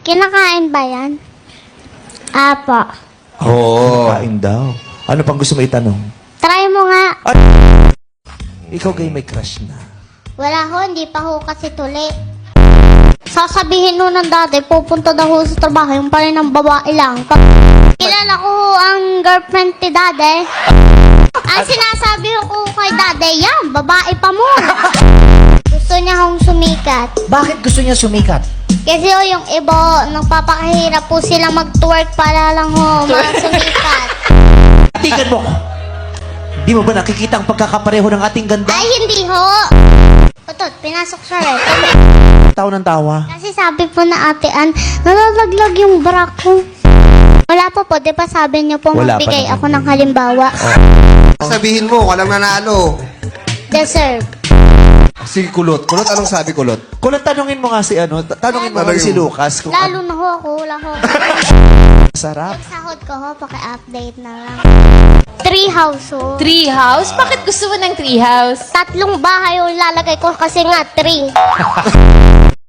Kinakain ba yan? Apo. Oo. Kain daw. Ano pang gusto mo itanong? Try mo nga. Ikaw gay may crush na. Wala ho, hindi pa ho kasi tuli. Sasabihin ho ng dati, pupunta daw ho sa trabaho, yung pala ng babae lang. Kilala ko ho ang girlfriend ni dade. Ang sinasabi ko kay dade, yan, babae pa mo. Gusto niya hong sumikat. Bakit gusto niya sumikat? Kasi ho, yung iba, nagpapakahirap po sila mag-twerk para lang ho, sumikat. Tingnan mo ko. Di mo ba nakikita ang pagkakapareho ng ating ganda? Ay, hindi ho. Utot, pinasok siya rin. Tawa ng tawa. Kasi sabi po na ate Ann, nalalaglag yung bra ko. Wala pa po, di ba sabi niyo po Wala pa magbigay naman. ako ng halimbawa. Sabihin mo, walang nanalo. Deserve. Si Kulot. Kulot, anong sabi Kulot? Kung tanungin mo nga si ano, tanungin mo nga Tanungin si mo. Lucas kung Lalo ano na ho ako, wala ho. sarap. Yung sahod ko ho, paki-update na lang. 3 house ho. Tree house? Bakit gusto mo ng tree house? 3 bahay yung lalagay ko kasi nga 3.